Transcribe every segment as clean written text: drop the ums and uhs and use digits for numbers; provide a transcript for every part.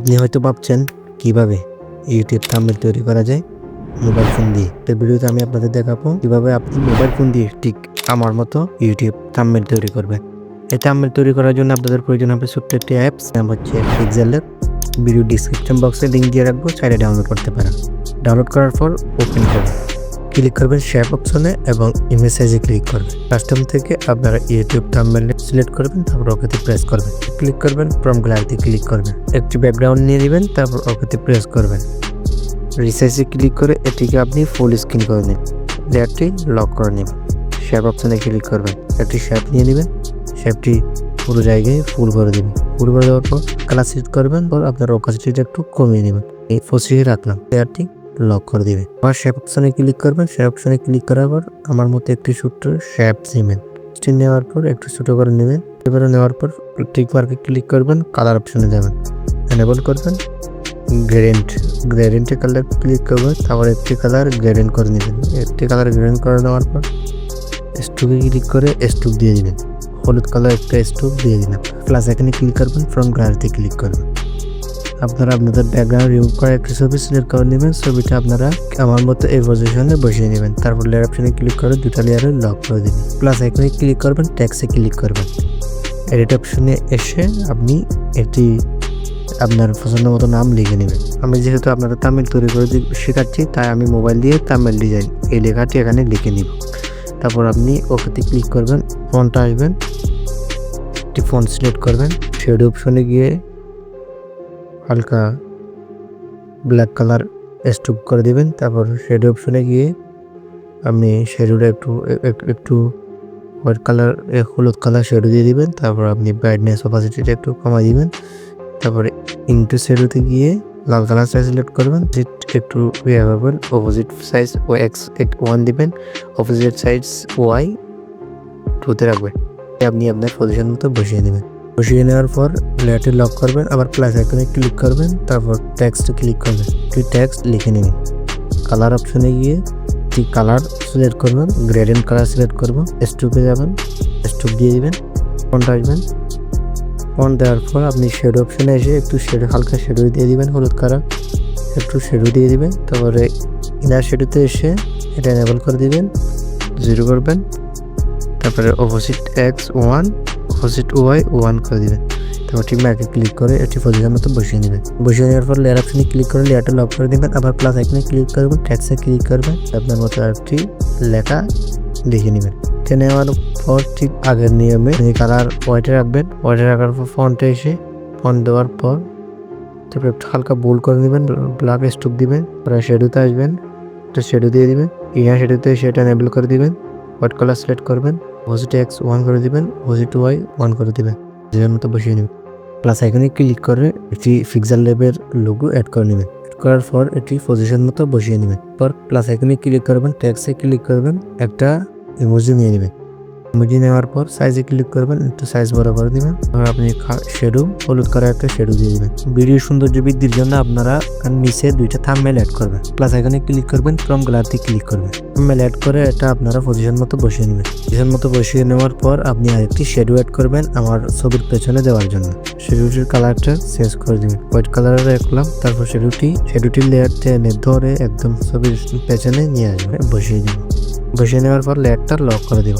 আপনি হয়তো ভাবছেন কিভাবে ইউটিউব থাম্বনেল তৈরি করা যায় মোবাইল ফোন দিয়ে। এই ভিডিওতে আমি আপনাদের দেখাবো কিভাবে আপনি মোবাইল ফোন দিয়ে ঠিক আমার মতো ইউটিউব থাম্বনেল তৈরি করবেন। এই থাম্বনেল তৈরি করার জন্য আপনাদের প্রয়োজন হবে ছোট্ট একটি অ্যাপস, নাম হচ্ছে পিক্সেলের। ভিডিও ডিসক্রিপশন বক্সে লিঙ্ক দিয়ে রাখবো, চাইলে ডাউনলোড করতে পারেন। ডাউনলোড করার পর ওপেন করবেন, ক্লিক করবেন শেপ অপশনে এবং ইমেজ সাইজে ক্লিক করবেন। কাস্টম থেকে আপনারা ইউটিউব থাম্বনেল সিলেক্ট করবেন, তারপর ওকেতে প্রেস করবেন। ক্লিক করবেন, ফ্রম গ্যালারিতে ক্লিক করবেন, একটি ব্যাকগ্রাউন্ড নিয়ে নেবেন, তারপর ওকেতে প্রেস করবেন। রিসাইজে ক্লিক করে এটিকে আপনি ফুল স্ক্রিন করে নেবেন, লেয়ারটি লক করে নেবেন। শেপ অপশনে ক্লিক করবেন, একটি শেপ নিয়ে নেবেন, শেপটি পুরো জায়গায় ফুল করে দেবেন। ফুল করে দেওয়ার পর কালার সিলেক্ট করবেন, পর আপনার ওকাসিটিটা একটু কমিয়ে নেবেন। এই 25 রাখলাম, লেয়ারটি লক করে দিবেন। আবার শেপ অপশনে ক্লিক করবেন, শেপ অপশনে ক্লিক করার পর আমার মতো একটি ছোট্ট শেপ নেবেন। নেওয়ার পর একটু ছোট করে নেবেন। এবারে নেওয়ার পর টিক মার্কে ক্লিক করবেন, কালার অপশনে যাবেন, এনেবল করবেন গ্রেডিয়েন্টে কালার ক্লিক করবেন, তারপর একটি কালার গ্রেডিয়েন্ট করে নেবেন। একটি কালার গ্রেডিয়েন্ট করে নেওয়ার পর স্ট্রোকে ক্লিক করে স্ট্রোক দিয়ে দিবেন, হলুদ কালার একটা স্ট্রোক দিয়ে দিবেন। প্লাস এখানে ক্লিক করবেন, ফ্রম গ্যালারিতে ক্লিক করবেন। আপনারা আপনাদের ব্যাকগ্রাউন্ড রিমুভ করে একটি ছবি সিলেক্ট করে নেবেন। ছবিটা আপনারা আমার মতো এই পজিশনে বসিয়ে নেবেন। তারপর লেয়ার অপশনে ক্লিক করে দুটা লেয়ারে লক করে দিবেন। প্লাস এখানে ক্লিক করবেন, টেক্সটে ক্লিক করবেন। এডিট অপশনে এসে আপনি এটি আপনার পছন্দ মতো নাম লিখে নেবেন। আমি যেহেতু আপনারা থাম্বনেল তৈরি করে শেখাচ্ছি, তাই আমি মোবাইল দিয়ে থাম্বনেল ডিজাইন এই লেখাটি এখানে লিখে নিব। তারপর আপনি ওকেতে ক্লিক করবেন, ফন্টে আসবেন, একটি ফন্ট সিলেক্ট করবেন, শ্যাডো অপশনে গিয়ে হালকা ব্ল্যাক কালার স্ট্রোক করে দিবেন। তারপর শ্যাডো অপশনে গিয়ে আপনি শ্যাডোটা একটু হোয়াইট কালার হলুদ কালার শ্যাডো দিয়ে দিবেন। তারপর আপনি ব্রাইটনেস অপাসিটিটা একটু কমাই দিবেন। তারপরে ইনটু শ্যাডোতে গিয়ে লাল কালার সাইজ সিলেক্ট করবেন, একটু পাবেন, অপোজিট সাইজ ও এক্স 1 দিবেন, অপোজিট সাইজ ওয়াই 2তে রাখবেন। আপনি আপনার পজিশন মতো বসিয়ে নেবেন। বসিয়ে নেওয়ার পর লেয়ারটি লক করবেন, আবার প্লাস আইকনে ক্লিক করবেন, তারপর টেক্সট ক্লিক করবেন, একটি টেক্সট লিখে নেবেন। কালার অপশনে গিয়ে একটি কালার সিলেক্ট করবেন, গ্রেডিয়েন্ট কালার সিলেক্ট করবেন, স্ট্রোকে যাবেন, স্ট্রোক দিয়ে দিবেন, ফন্ট আসবেন। ফন্ট দেওয়ার পর আপনি শ্যাডো অপশনে এসে একটু শ্যাডো হালকা শ্যাডো দিয়ে দিবেন, হলুদ কালার একটু শ্যাডো দিয়ে দিবেন। তারপরে ইনার শ্যাডোতে এসে এটা এনেবল করে দিবেন, 0 করবেন। তারপরে অপোজিট x1 অপোজিট y 1 করে দিবেন। তারপর ঠিক মার্কে ক্লিক করে এটি পজিশন মতো বসিয়ে নেবেন। বসিয়ে নেওয়ার পর লেয়ার অপশনে ক্লিক করে লেয়ারটা লক করে দিবেন। আবার প্লাস আইকনে ক্লিক করবেন, টেক্সটে ক্লিক করবেন, আপনার মতো একটি লেখা লিখে নেবেন। নেওয়ার পর ঠিক আগের নিয়মে এই কালার হোয়াইটে রাখবেন। হোয়াইটে রাখার পর ফন্টে এসে ফন্ট দেওয়ার পর তারপর একটু হালকা বোল্ড করে নেবেন, ব্ল্যাক স্ট্রোক দিবেন। পরে শ্যাডোতে আসবেন, একটা শ্যাডো দিয়ে দিবেন, ইনার শ্যাডোতে সেটা এনেবল করে দিবেন, হোয়াইট কালার সিলেক্ট করবেন, অপোজিট x1 করে দিবেন, অপোজিট y 1 করে দিবেন, যেটার মতো বসিয়ে নেবেন। প্লাস আইকনে ক্লিক করে একটি পিক্সেল ল্যাবের লোগো অ্যাড করে নেবেন। অ্যাড করার পর এটি পজিশন মতো বসিয়ে নেবেন। পর প্লাস আইকনে ক্লিক করবেন, টেক্সটে ক্লিক করবেন, একটা ইমোজি নিয়ে নেবেন। ইমোজি নেওয়ার পর সাইজে ক্লিক করবেন, একটু সাইজ বড় করে দিবেন। তারপর আপনি শ্যাডো হলুদ কালার একটা শ্যাডো দিয়ে দিবেন। ভিডিও সৌন্দর্য বৃদ্ধির জন্য আপনারা নিচে দুইটা থাম্বনেল অ্যাড করবেন। প্লাস আইকনে ক্লিক করবেন, ফ্রম গ্যালারিতে ক্লিক করবেন, থাম্বনেল অ্যাড করে এটা আপনারা পজিশন মতো বসিয়ে নেবেন। পজিশন মতো বসিয়ে নেওয়ার পর আপনি আরেকটি শ্যাডো অ্যাড করবেন আমার ছবির পেছনে দেওয়ার জন্য। শ্যাডোটির কালারটা চেঞ্জ করে দিবেন, হোয়াইট কালারে রাখলাম। তারপর শ্যাডোটির লেয়ার টেনে ধরে একদম ছবির পেছনে নিয়ে আসবেন, বসিয়ে দিব। বসিয়ে নেওয়ার পর লেয়ারটা লক করে দেব।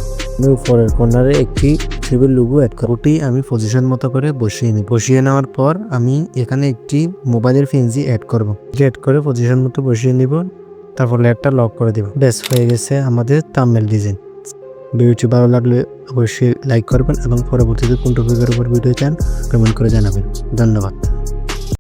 উপরের কর্নারে একটি ছবির লোগো অ্যাড করব, ওটি আমি পজিশন মতো করে বসিয়ে নিই। বসিয়ে নেওয়ার পর আমি এখানে একটি মোবাইলের পিএনজি অ্যাড করব, অ্যাড করে পজিশন মতো বসিয়ে নিব। তারপর লেয়ারটা লক করে দেব। ব্যাস হয়ে গেছে আমাদের থাম্বনেল ডিজাইন। ভিডিওটি ভালো লাগলে অবশ্যই লাইক করবেন এবং পরবর্তীতে কোন টপিকের উপর ভিডিও চান কমেন্ট করে জানাবেন। ধন্যবাদ।